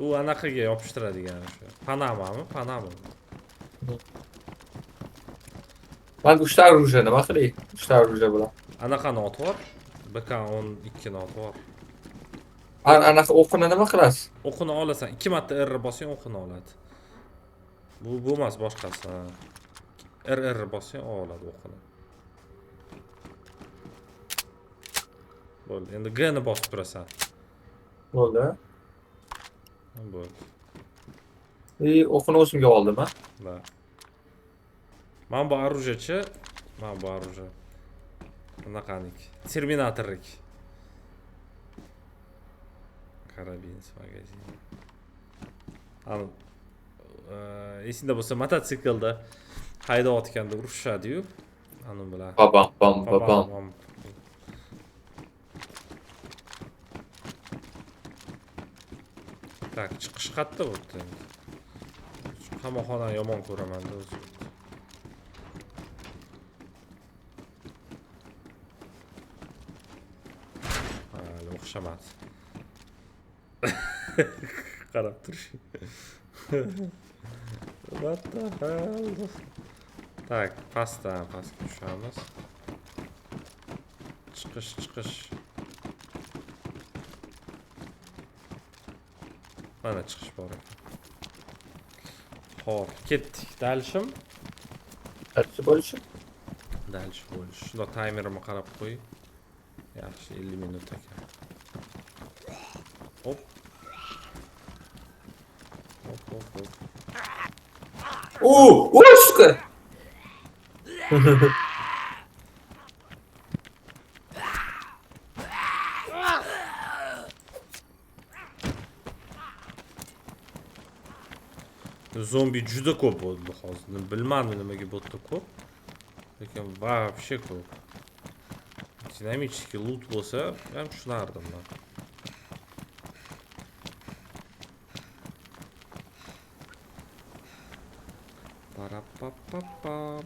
U anaqaga yopishtiradigan o'sha. Panamami? Men 3 ta orужие nima qilay? 3 ta orужие bilan. Anaqani oti bor. BK12 ni oti bor. Anaqa o'qini nima qilasiz? O'qini olasan, 2 marta R bossang o'qini oladi. Bu emas, boshqasi. R bossang oladi o'qini. Bo'ldi. Endi G ni bosib turasan. Bo'ldi. Bo'ldi. O'qini o'zimga oldim, ha? Da. Mana bu оружие-chi, mana bu оружие. Bunaqaniki. Terminatorlik. Karabin magazin. Ana esingda bo'lsa, mototsiklda haydayotganda urushadi-yu. Ani bilan. Bam. Tak, chiqish qayerda bo'pti endi? Qamoqxonani yomon ko'raman-da o'zi. o'xshamadi. Qarab turishing. What the hell? Tak, pastga tushamiz. Chiqish. Mana chiqish bor ekan. Xo'p, ketdik. Dalishim. Hepsi bo'lishi. Dalish bo'lish. Shunda taymerimni qarab qo'y. Yaxshi, 50 minut ekan. Hop. Suka. Zombi juda ko'p bo'ldi hozir. Bilmadim nimaga bo'tdi ko'p. Lekin вообще ko'p. Dinamический loot bo'lsa, ham tushunardim men. Parapapapam.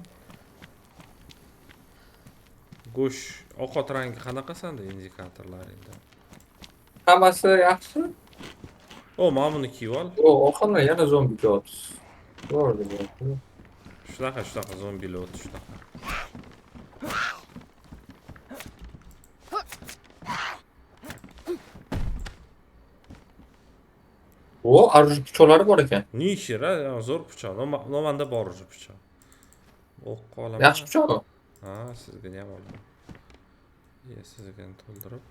Go'sht, ovqat rangi qanaqa sanda indikatorlaringda? Hammasi yaxshi. O, mana buni kiyib ol. Oxirida yana zombi ko'rdi. To'g'ri. Shunaqa zombilar o'tdi shunaqa. Aruz pichoqlari bor ekan. Nishira, zo'r pichoq. Nomanda bor uje pichoq. O'qqa olaman. Yaxshi pichoq. Ha, sizga ham olaman. Sizga to'ldirib.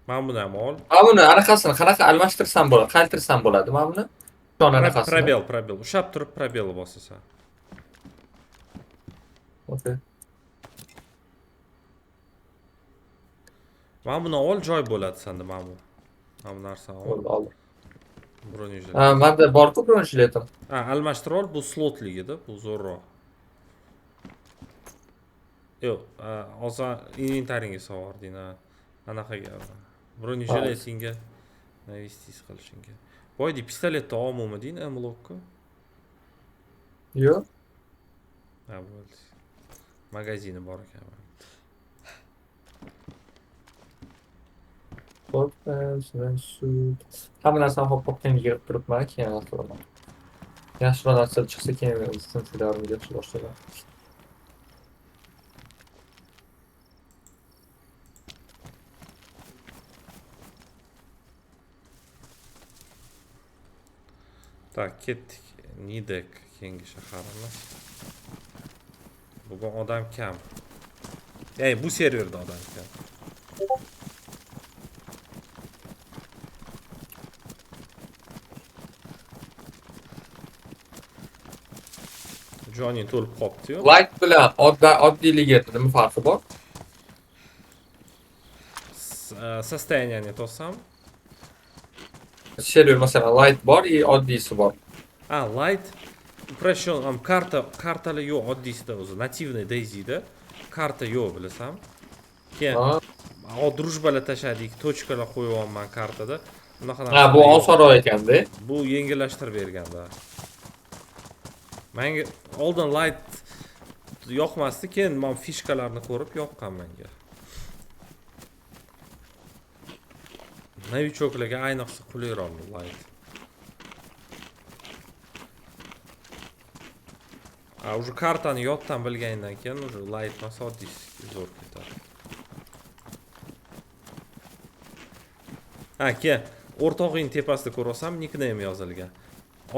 Mana buni ham ol. Buni anaqasini qanaqa almashtirsam bo'ladi? Qaytirsam bo'ladi mana buni? Pichoq anaqasini. Probel. Ushab turib probel bosasan. Okay. Mana buni ol, joy bo'ladi senda mana bu. Mana bu narsani ol. Oldim. Bronejlar. Menda bor-ku bronejletim. Ha, almashtirib ol, bu slotligida, bu zo'rroq. Yo'q, hozir inventaringga sovording, ha. Anaqaga. Bronejletingga navistis qilishingga. Boydi pistoletni olmading, amlokku. Yo'q. Ha, bo'ldi. Magazini bor ekan. Hamma narsani hop-hopdan yig'ib turibman, keyin qilaman. Yaxshiroq narsa chiqsa keyin uchinchilarni yaxshi boshlayman. Tak, ketdik. Nidek keyingi shaharimiz. Bugun odam kam. Bu serverda odam kam. Johnny to'lib qopti-yu. Light bilan oddiyligi nima farqi bor? Состояние to'sam. Server masalan light bor, oddiysi bor. Light uprashon kartalar yo'q oddiysida o'zi nativniy DayZda karta yo'q bilasan. Keyin drujbalar tashadik, tochkalar qo'yibman kartada. Bunaqa narsa. Bu osonroq ekanda. Bu yengillashtirib berganda. Menga oldin light yoqmasdi, keyin men fishkalarni ko'rib yoqqan menga. Novichoklarga ayniqsa qulayroq light. Уже kartani yoddan bilgandan keyin уже light masodis zo'r ketadi. Keyin o'rtog'ing tepasida ko'rsam nickname yozilgan.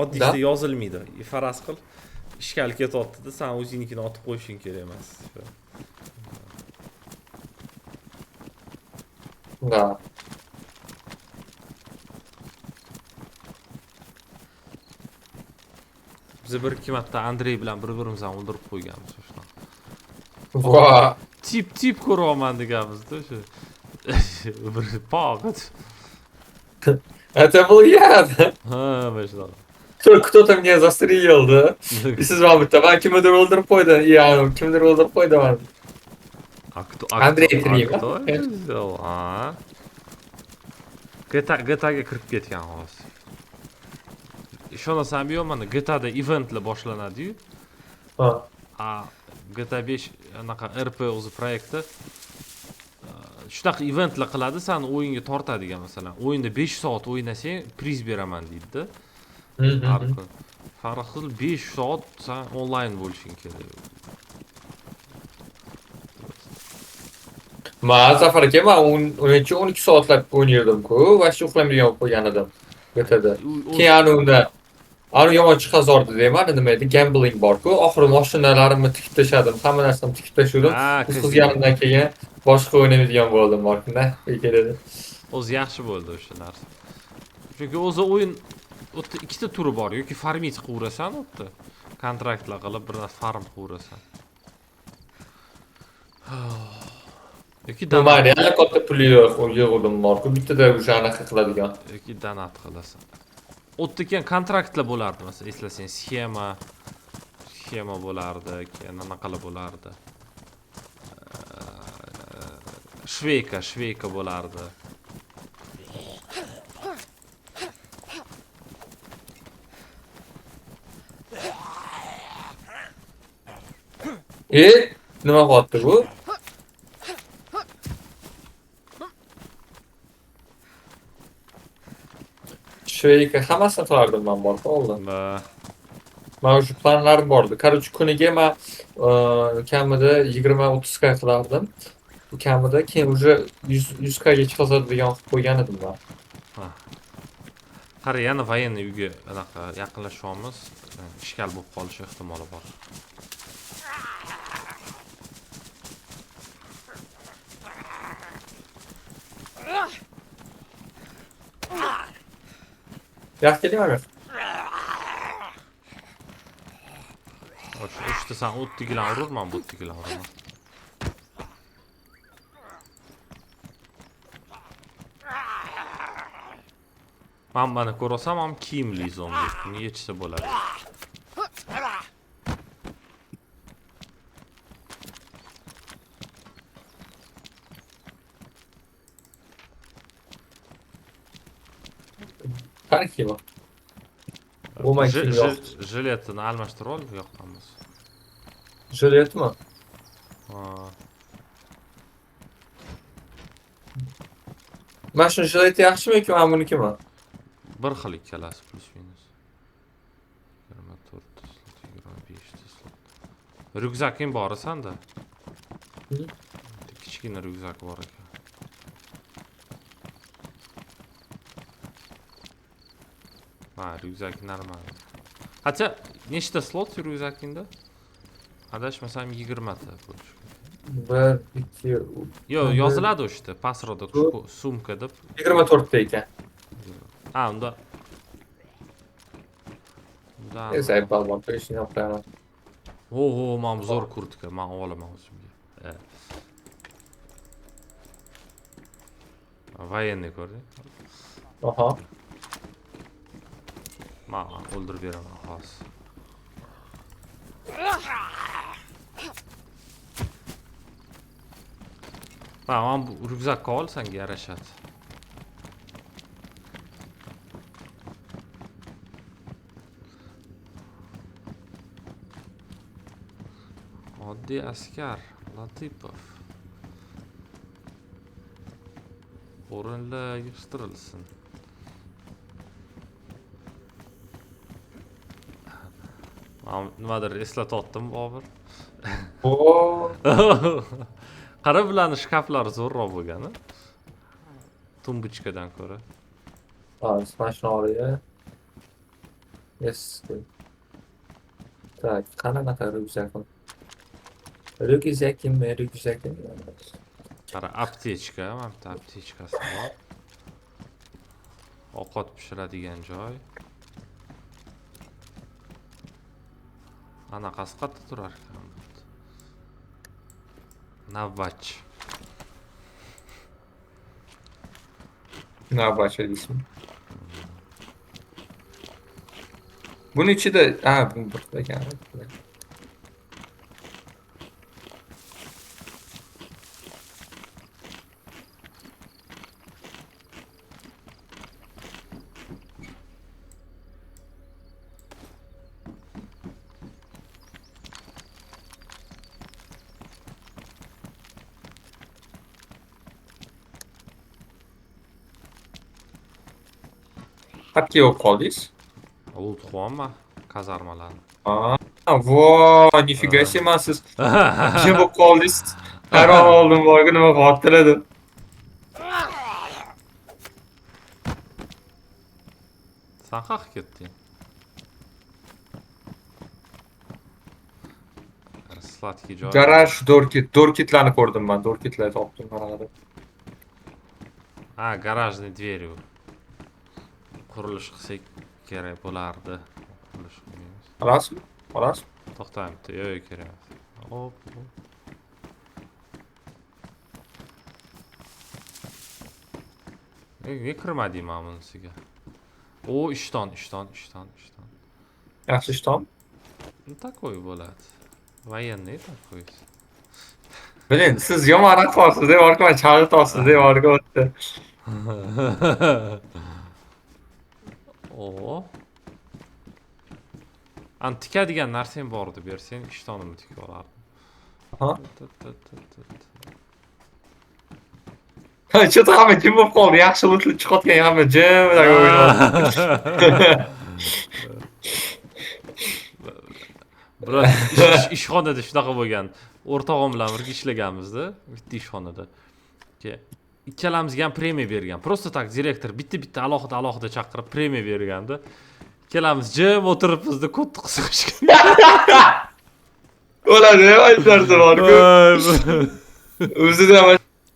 Oddiyda yozilmaydi. Faraz qil. Ishkal ketyapti-da, sen o'zingnikini otib qo'yishing kerak emas. Da. Biz bir ikki marta Andrey bilan bir-birimizni o'ldirib qo'yganmiz o'shdan. Va. Tip ko'raman deganmiz-da o'sha. Bir pog'at. Это был я. Başla. Кто-то меня застрелил, да? И siz Mahmut'ta ben kimdir öldürüp koydu. Yani kimdir öldürüp koydu var. Andrey Triyeva. GTA'ga kirib ketgan hozir. ishonasanmi yo'q, mana GTAda eventlar boshlanadi-yu. Ha. GTA 5 anaqa RP o'zi proyekti shunaqa eventlar qiladi, seni o'yinga tortadigan, masalan, o'yinda 5 soat o'ynasang, priz beraman deydi-da. Har kun. Farqil 5 soat sen onlayn bo'lishing kerak. Zafar aka, men 12 soatlab o'ynardim-ku, va shu uxlamaydigan bo'lib qo'ygan edim GTAda. Keyin unda yomon chiqazordi deyman, nima edi? Gambling bor-ku, oxiri mashinalarimni tikib tashladim, hamma narsamni tikib tashladim. Qizganimdan keyin boshqa o'ynamaydigan bo'ldim markunda. Keladi. O'zi yaxshi bo'ldi o'sha narsa. Chunki o'zi o'yin o'tda ikkita turi bor, yoki farmit qilurasan o'tda. Kontraktlar qilib bir narsa farm qilurasan. Yoki Mayli, yana katta pul yig'dim bor-ku, bittada o'sha anaqa qiladigan. Yoki donat qilasan. O'tda keyin kontraktlar bo'lardi, masalan, eslasang, sxema bo'lardi, keyin anaqalar bo'lardi. Shveyka bo'lardi. Nima qilyapti bu? Shveyka hammasini qilardim men bor oldin. Men o'sha planlarim bor edi. Короче, kuniga men kamida 20-30 ga qilardim. Bu kamida keyin уже 100 ga chiqazadigan qilib qo'ygan edim men. Qara, yana военный uyga anaqa yaqinlashyapmiz. Ishkal bo'lib qolishi ehtimoli bor. Yaxshi keldingmi? O'shda sen o'ttigilan ururman, bu o'ttigilan uraman. Mana ko'rsam ham kiyimli zombi. Buni yechsa bo'ladi. Qaniki bor? Bu maksim yo'q. Jiletini almashtirib ol, yoqqanmiz. Jiletmi? Mana shu jilet yaxshimi yoki mana bunikimi? Bir xil ikkalasi plus minus. 24 slot, 25 slot. Ryukzaking bor sanda? Kichkina ryukzak bor ekan. Ryukzak normal. Hatto nechta slot ryukzakingda? Adashmasam 20 ta bo'lishi. 1 2 Yo'q, yoziladi o'shda, pasroda sumka deb. 24 ta ekan. Unda. Esa balbon peshini qo'yaman. Mana zo'r kurtka, men olaman o'zimga. Военный ko'rding? Aha. Men o'ldirib beraman, xolos. Men bu ryukzakka ol, senga yarashadi. Oddiy askar Latipov. O'rinlar yig'ishtirilsin. Nimadir eslatotdim, Bobur. Qara bilan shkaflar zo'rroq bo'lgan-a? Tumbuchkadan ko'ra. Smashnoria. Yes. Так, qanaqa ryukzakim? Ryukzakim. Qara, aptechka, mana bu aptechkasi bor. Ovqat pishiradigan joy. Anaqasi qayerda turar ekan? Navbatchi. Navbatchi deysizmi? Buni ichida, bu bir ekan. Qayerga yo'q qoldingiz? Old qilyapman kazarmalarni. Voy, nifiga себе, siz jim bo'lib qoldingiz. Hayron oldim, voyga nima qilyaptilar. Sen qayerga ketding? Slatki joy. Garaj dorkitlarni ko'rdim men, dorkitlarni topdim mana. Ha, garajni dveri u. Qurilish qilsak kerak bo'lardi. Qurilish qilmaymiz. Olasizmi? Olasizmi? To'xtang bitta, yo'q kerak emas. Hop. Nega kirmading mana bunisiga? O, ishton. Yaxshi ishton. Ну такой bo'ladi. Военный такой. Bilin, siz yomon aqlsiz deb orqaman chalg'itasiz deb orqa o'tdi. O. An tikadigan narsang bor deb bersang, ishtonimni tikib olardim. Ha? Что-то hamma jim bo'lib qoldi. Yaxshi o'tib chiqayotgan hamma jim o'ynayapti. Biroz ishxonada shunaqa bo'lgan. O'rtog'im bilan birga ishlaganmiz-da, bitta ishxonada. Ikkalamizga ham premiya bergan. Просто tak direktor bitta alohida chaqirib premiya berganda, ikkalamiz jim o'tiribmiz-da, kod qisishgan. Bo'ladi, aytardi bor-ku. O'zida ham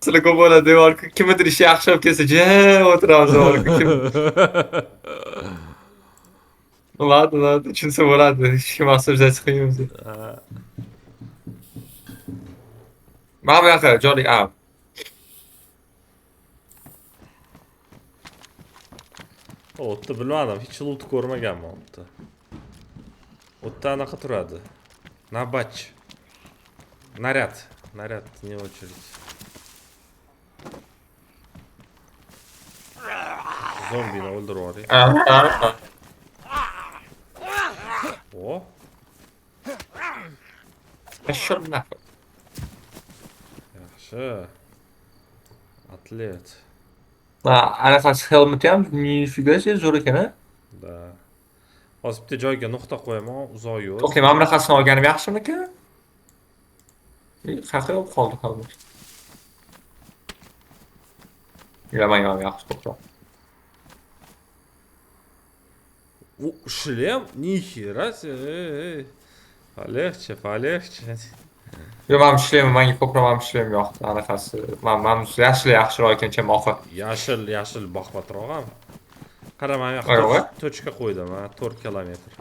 sizlar ko'p bo'ladi, bor-ku. Kimdir ishi yaxshi bo'lib kelsa, jim o'tiramiz, bor-ku. Ладно, tushunsa bo'ladi. Hech kim asabga chiqmaymiz. Mana bu yoqqa jolik ab. O'tda bilmadim, hech loot ko'rmaganman o'tda. O'tda anaqa turadi. Navbatchi. Naryad не очередь. Zombini o'ldirib yuboring. O. Shunnaqa. Yaxshi. Atlet. Anaqasi helmet ham nifiga zo'r ekan-a? Da. Hozir bitta joyga nuqta qo'yaman, uzoq yo'l. To'xtang, mana bunaqasini olganim yaxshimikan? Qayerga olib qoldi helmet? Bilaman, yaxshi to'xtab. Шлем? Нихера себе. Полегче. Yo'q, men ishlayman, menga ko'proq men ishlayman yoqdi. Anaqasi, men yashil yaxshiroq ekancha moqi. Yashil baqbatroq ham. Qara, men Voy. tochka qo'ydim, 4 kilometr.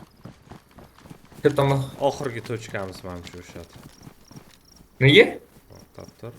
Ketdimmi? Oxirgi tochkamiz menimcha o'sha. Nega? To'xtab tur.